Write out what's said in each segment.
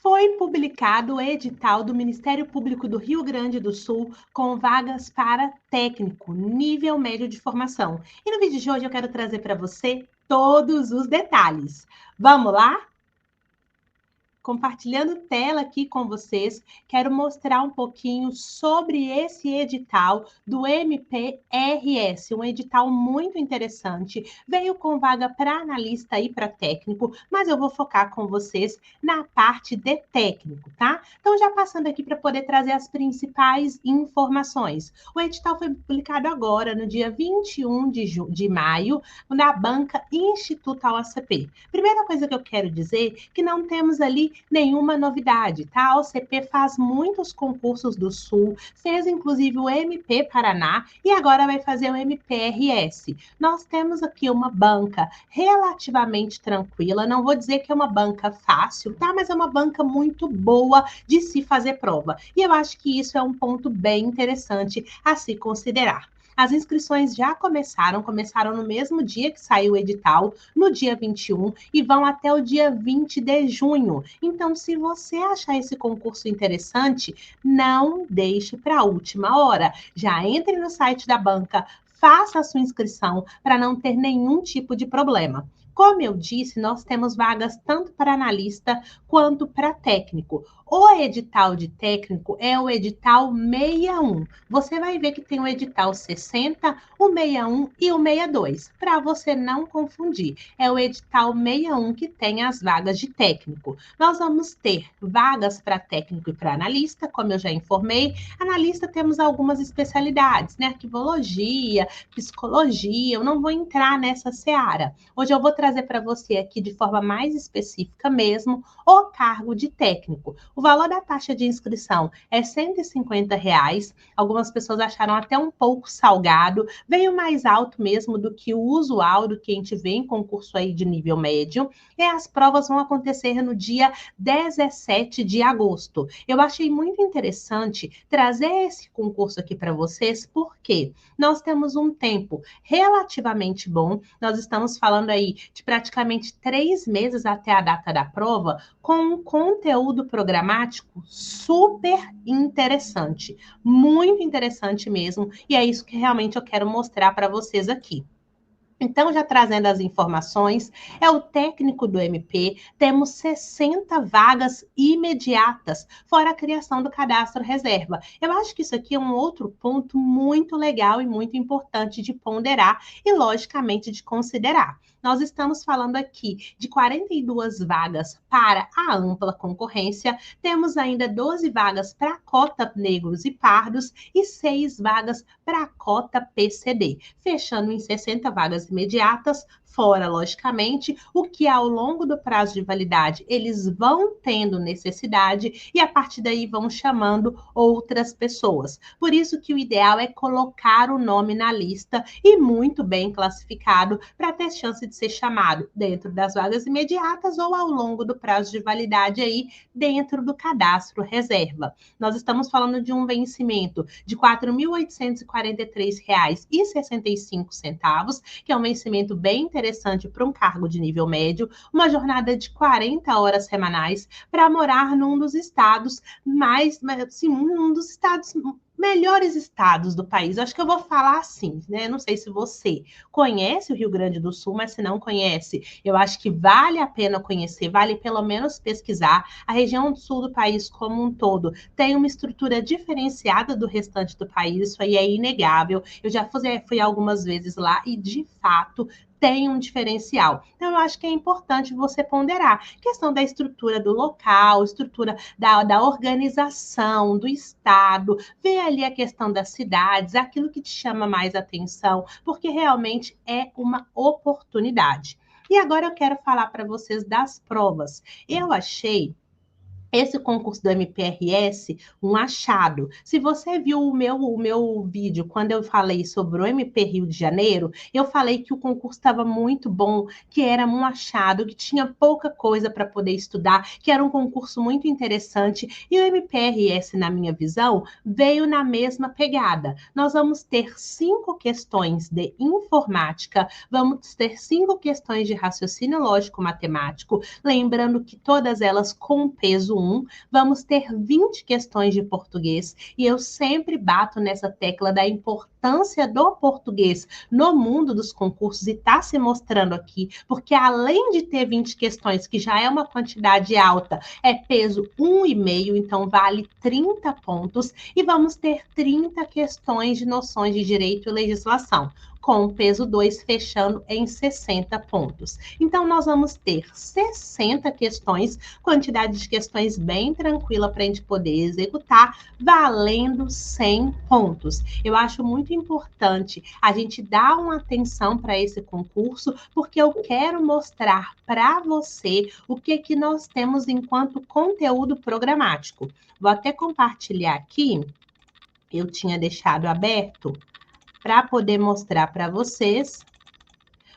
Foi publicado o edital do Ministério Público do Rio Grande do Sul com vagas para técnico, nível médio de formação. E no vídeo de hoje eu quero trazer para você todos os detalhes. Vamos lá? Compartilhando tela aqui com vocês, quero mostrar um pouquinho sobre esse edital do MPRS, um edital muito interessante. Veio com vaga para analista e para técnico, mas eu vou focar com vocês na parte de técnico, tá? Então, já passando aqui para poder trazer as principais informações. O edital foi publicado agora, no dia 21 de maio, na banca Instituto OCP. Primeira coisa que eu quero dizer é que não temos ali nenhuma novidade, tá? A OCP faz muitos concursos do Sul, fez inclusive o MP Paraná e agora vai fazer o MPRS. Nós temos aqui uma banca relativamente tranquila, não vou dizer que é uma banca fácil, tá? Mas é uma banca muito boa de se fazer prova. E eu acho que isso é um ponto bem interessante a se considerar. As inscrições já começaram no mesmo dia que saiu o edital, no dia 21, e vão até o dia 20 de junho. Então, se você achar esse concurso interessante, não deixe para a última hora. Já entre no site da banca, faça a sua inscrição para não ter nenhum tipo de problema. Como eu disse, nós temos vagas tanto para analista quanto para técnico. O edital de técnico é o edital 61. Você vai ver que tem o edital 60, o 61 e o 62, para você não confundir. É o edital 61 que tem as vagas de técnico. Nós vamos ter vagas para técnico e para analista, como eu já informei. Analista temos algumas especialidades, né? Arquivologia, psicologia, eu não vou entrar nessa seara. Hoje eu vou trazer para você aqui de forma mais específica mesmo o cargo de técnico. O valor da taxa de inscrição é R$ 150. Algumas pessoas acharam até um pouco salgado, veio mais alto mesmo do que o usual, do que a gente vê em concurso aí de nível médio. E as provas vão acontecer no dia 17 de agosto. Eu achei muito interessante trazer esse concurso aqui para vocês, porque nós temos um tempo relativamente bom. Nós estamos falando aí de praticamente 3 meses até a data da prova, com um conteúdo programático super interessante, muito interessante mesmo, e é isso que realmente eu quero mostrar para vocês aqui. Então, já trazendo as informações, é o técnico do MP, temos 60 vagas imediatas, fora a criação do cadastro reserva. Eu acho que isso aqui é um outro ponto muito legal e muito importante de ponderar e, logicamente, de considerar. Nós estamos falando aqui de 42 vagas para a ampla concorrência, temos ainda 12 vagas para a cota negros e pardos e 6 vagas para a cota PCD, fechando em 60 vagas imediatas, fora, logicamente, o que ao longo do prazo de validade eles vão tendo necessidade e a partir daí vão chamando outras pessoas. Por isso que o ideal é colocar o nome na lista e muito bem classificado para ter chance de ser chamado dentro das vagas imediatas ou ao longo do prazo de validade aí dentro do cadastro reserva. Nós estamos falando de um vencimento de R$ 4.843,65, que é um vencimento bem interessante para um cargo de nível médio, uma jornada de 40 horas semanais para morar num dos estados assim, um dos estados melhores estados do país. Acho que eu vou falar assim, né? Não sei se você conhece o Rio Grande do Sul, mas se não conhece, eu acho que vale a pena conhecer, vale pelo menos pesquisar. A região sul do país como um todo tem uma estrutura diferenciada do restante do país, isso aí é inegável. Eu já fui algumas vezes lá e, de fato, tem um diferencial. Então, eu acho que é importante você ponderar a questão da estrutura do local, estrutura da organização, do estado, ver ali a questão das cidades, aquilo que te chama mais atenção, porque realmente é uma oportunidade. E agora eu quero falar para vocês das provas. Eu achei esse concurso do MPRS, um achado. Se você viu o meu vídeo, quando eu falei sobre o MP Rio de Janeiro, eu falei que o concurso estava muito bom, que era um achado, que tinha pouca coisa para poder estudar, que era um concurso muito interessante. E o MPRS, na minha visão, veio na mesma pegada. Nós vamos ter 5 questões de informática, vamos ter 5 questões de raciocínio lógico-matemático, lembrando que todas elas com peso 1. 1, vamos ter 20 questões de português, e eu sempre bato nessa tecla da importância do português no mundo dos concursos, e está se mostrando aqui, porque além de ter 20 questões, que já é uma quantidade alta, é peso 1,5, então vale 30 pontos, e vamos ter 30 questões de noções de direito e legislação, com o peso 2 fechando em 60 pontos. Então, nós vamos ter 60 questões, quantidade de questões bem tranquila para a gente poder executar, valendo 100 pontos. Eu acho muito importante a gente dar uma atenção para esse concurso, porque eu quero mostrar para você o que nós temos enquanto conteúdo programático. Vou até compartilhar aqui, eu tinha deixado aberto, para poder mostrar para vocês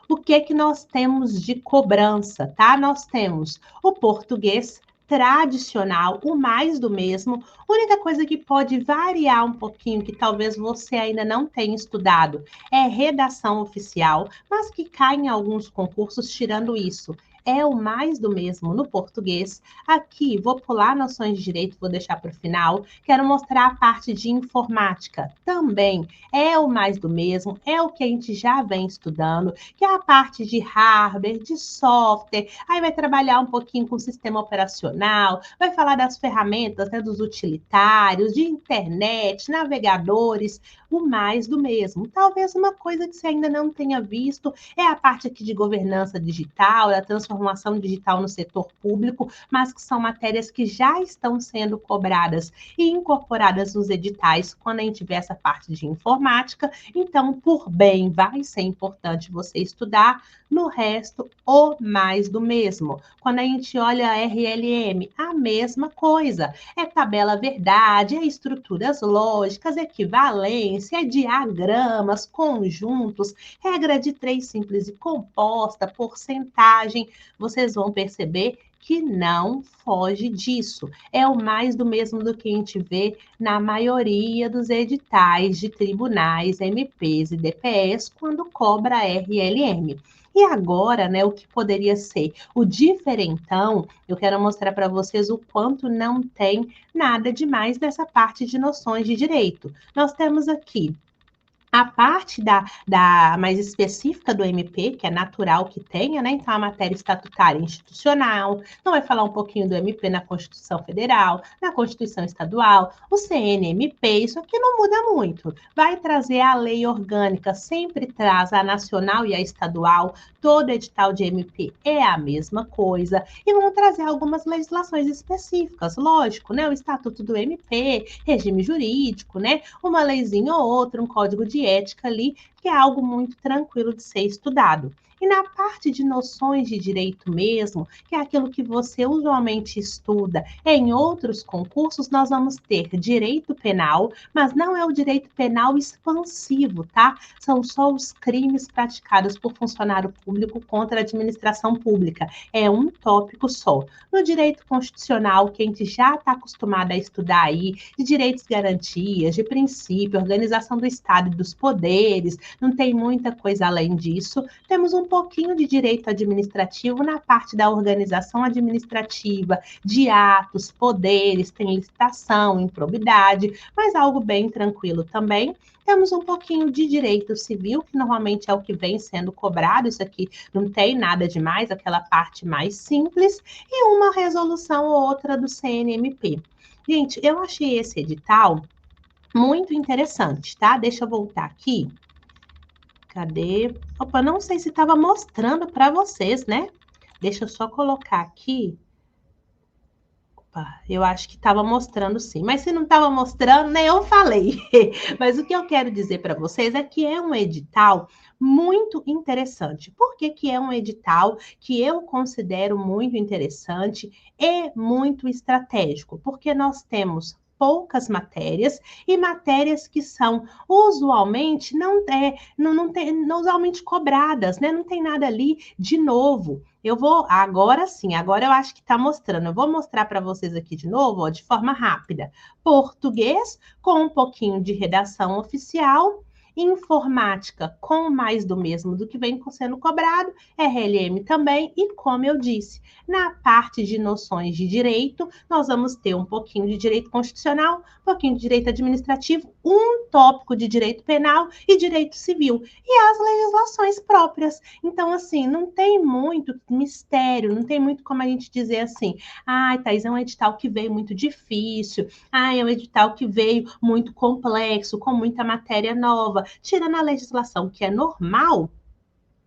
o que nós temos de cobrança, tá? Nós temos o português tradicional, o mais do mesmo. A única coisa que pode variar um pouquinho, que talvez você ainda não tenha estudado, é redação oficial, mas que cai em alguns concursos tirando isso. É o mais do mesmo no português. Aqui, vou pular noções de direito, vou deixar para o final. Quero mostrar a parte de informática. Também é o mais do mesmo, é o que a gente já vem estudando, que é a parte de hardware, de software. Aí vai trabalhar um pouquinho com o sistema operacional, vai falar das ferramentas, né, dos utilitários, de internet, navegadores, o mais do mesmo. Talvez uma coisa que você ainda não tenha visto é a parte aqui de governança digital, da transformação digital no setor público, mas que são matérias que já estão sendo cobradas e incorporadas nos editais quando a gente vê essa parte de informática. Então, por bem, vai ser importante você estudar. No resto, o mais do mesmo. Quando a gente olha a RLM, a mesma coisa. É tabela verdade, é estruturas lógicas, equivalência, é diagramas, conjuntos, regra de 3 simples e composta, porcentagem. Vocês vão perceber que não foge disso. É o mais do mesmo do que a gente vê na maioria dos editais de tribunais, MPs e DPS, quando cobra RLM. E agora, né, o que poderia ser o diferentão, eu quero mostrar para vocês o quanto não tem nada demais nessa parte de noções de direito. Nós temos aqui a parte da mais específica do MP, que é natural que tenha, né? Então, a matéria estatutária e institucional, então vai falar um pouquinho do MP na Constituição Federal, na Constituição Estadual, o CNMP, isso aqui não muda muito. Vai trazer a lei orgânica, sempre traz a nacional e a estadual, todo edital de MP é a mesma coisa, e vão trazer algumas legislações específicas, lógico, né? O Estatuto do MP, regime jurídico, né? Uma leizinha ou outra, um código de ética ali, que é algo muito tranquilo de ser estudado. E na parte de noções de direito mesmo, que é aquilo que você usualmente estuda em outros concursos, nós vamos ter direito penal, mas não é o direito penal expansivo, tá? São só os crimes praticados por funcionário público contra a administração pública. É um tópico só. No direito constitucional, que a gente já está acostumado a estudar aí, de direitos e garantias, de princípio, organização do Estado e dos poderes, não tem muita coisa além disso. Temos um pouquinho de direito administrativo na parte da organização administrativa, de atos, poderes, tem licitação, improbidade, mas algo bem tranquilo também. Temos um pouquinho de direito civil, que normalmente é o que vem sendo cobrado, isso aqui não tem nada demais, aquela parte mais simples, e uma resolução ou outra do CNMP. Gente, eu achei esse edital muito interessante, tá? Deixa eu voltar aqui. Cadê? Opa, não sei se estava mostrando para vocês, né? Deixa eu só colocar aqui. Opa, eu acho que estava mostrando sim, mas se não estava mostrando, nem eu falei. Mas o que eu quero dizer para vocês é que é um edital muito interessante. Por que que é um edital que eu considero muito interessante e muito estratégico? Porque nós temos poucas matérias e matérias que são usualmente não usualmente cobradas, né? Não tem nada ali de novo. Eu vou agora sim, agora eu acho que está mostrando. Eu vou mostrar para vocês aqui de novo, ó, de forma rápida. Português com um pouquinho de redação oficial informática com mais do mesmo do que vem sendo cobrado, RLM também, e como eu disse, na parte de noções de direito, nós vamos ter um pouquinho de direito constitucional, um pouquinho de direito administrativo, um tópico de direito penal e direito civil, e as legislações próprias. Então, assim, não tem muito mistério, não tem muito como a gente dizer assim, ai, Thaís, é um edital que veio muito difícil, ai, é um edital que veio muito complexo, com muita matéria nova. Tirando a legislação que é normal,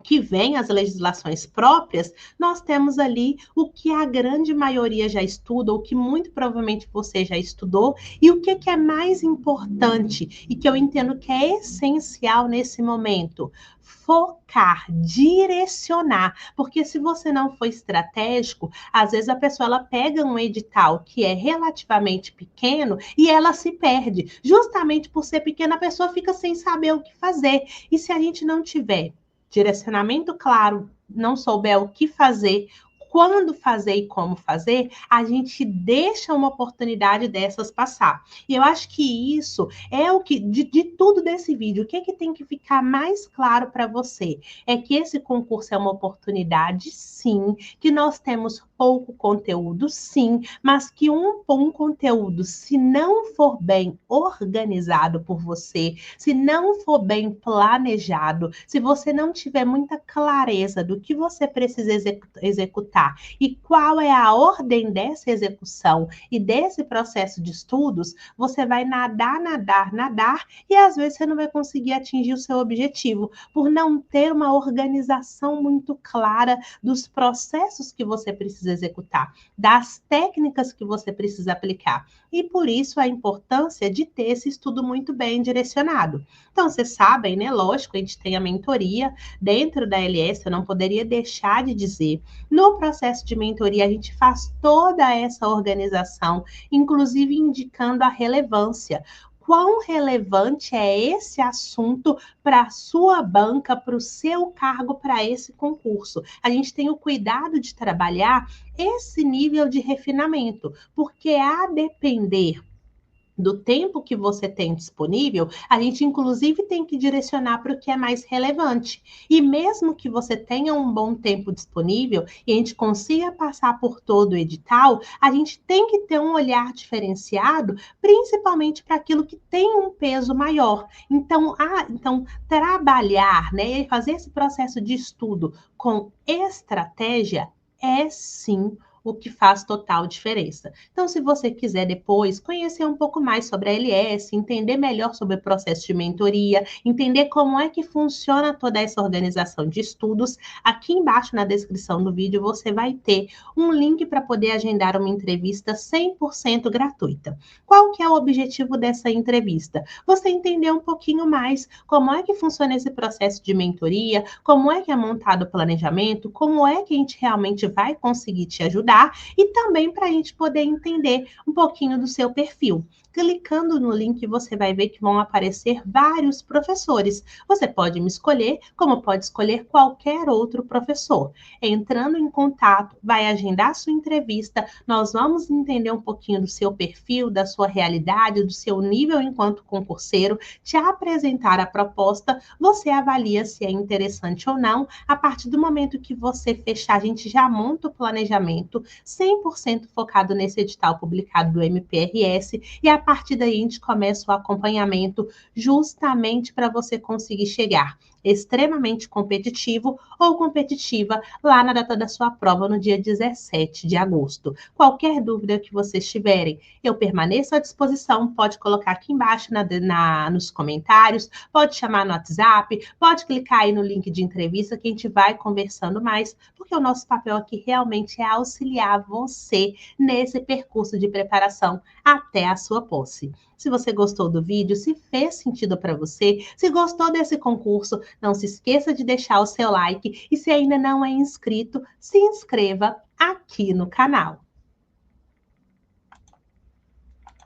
que vem as legislações próprias, nós temos ali o que a grande maioria já estuda, ou que muito provavelmente você já estudou, e o que é mais importante e que eu entendo que é essencial nesse momento. Focar, direcionar, porque se você não for estratégico, às vezes a pessoa ela pega um edital que é relativamente pequeno e ela se perde. Justamente por ser pequena, a pessoa fica sem saber o que fazer. E se a gente não tiver direcionamento claro, não souber o que fazer, quando fazer e como fazer, a gente deixa uma oportunidade dessas passar. E eu acho que isso é o que, de tudo desse vídeo, o que, que tem que ficar mais claro para você? É que esse concurso é uma oportunidade, sim, que nós temos pouco conteúdo, sim, mas que um conteúdo, se não for bem organizado por você, se não for bem planejado, se você não tiver muita clareza do que você precisa executar e qual é a ordem dessa execução e desse processo de estudos, você vai nadar, nadar, nadar e às vezes você não vai conseguir atingir o seu objetivo por não ter uma organização muito clara dos processos que você precisa executar, das técnicas que você precisa aplicar. E por isso a importância de ter esse estudo muito bem direcionado. Então, vocês sabem, né? Lógico, a gente tem a mentoria dentro da LS, eu não poderia deixar de dizer. No processo de mentoria, a gente faz toda essa organização, inclusive indicando a relevância. Quão relevante é esse assunto para a sua banca, para o seu cargo, para esse concurso? A gente tem o cuidado de trabalhar esse nível de refinamento, porque a depender do tempo que você tem disponível, a gente inclusive tem que direcionar para o que é mais relevante. E mesmo que você tenha um bom tempo disponível e a gente consiga passar por todo o edital, a gente tem que ter um olhar diferenciado, principalmente para aquilo que tem um peso maior. Então, trabalhar, né, e fazer esse processo de estudo com estratégia é sim o que faz total diferença. Então, se você quiser depois conhecer um pouco mais sobre a LS, entender melhor sobre o processo de mentoria, entender como é que funciona toda essa organização de estudos, aqui embaixo na descrição do vídeo você vai ter um link para poder agendar uma entrevista 100% gratuita. Qual que é o objetivo dessa entrevista? Você entender um pouquinho mais como é que funciona esse processo de mentoria, como é que é montado o planejamento, como é que a gente realmente vai conseguir te ajudar e também para a gente poder entender um pouquinho do seu perfil. Clicando no link, você vai ver que vão aparecer vários professores. Você pode me escolher, como pode escolher qualquer outro professor. Entrando em contato, vai agendar sua entrevista, nós vamos entender um pouquinho do seu perfil, da sua realidade, do seu nível enquanto concurseiro, te apresentar a proposta, você avalia se é interessante ou não. A partir do momento que você fechar, a gente já monta o planejamento 100% focado nesse edital publicado do MPRS e a partir daí a gente começa o acompanhamento justamente para você conseguir chegar extremamente competitivo ou competitiva lá na data da sua prova, no dia 17 de agosto. Qualquer dúvida que vocês tiverem, eu permaneço à disposição, pode colocar aqui embaixo nos comentários, pode chamar no WhatsApp, pode clicar aí no link de entrevista que a gente vai conversando mais, porque o nosso papel aqui realmente é auxiliar você nesse percurso de preparação até a sua posse. Se você gostou do vídeo, se fez sentido para você, se gostou desse concurso, não se esqueça de deixar o seu like e se ainda não é inscrito, se inscreva aqui no canal.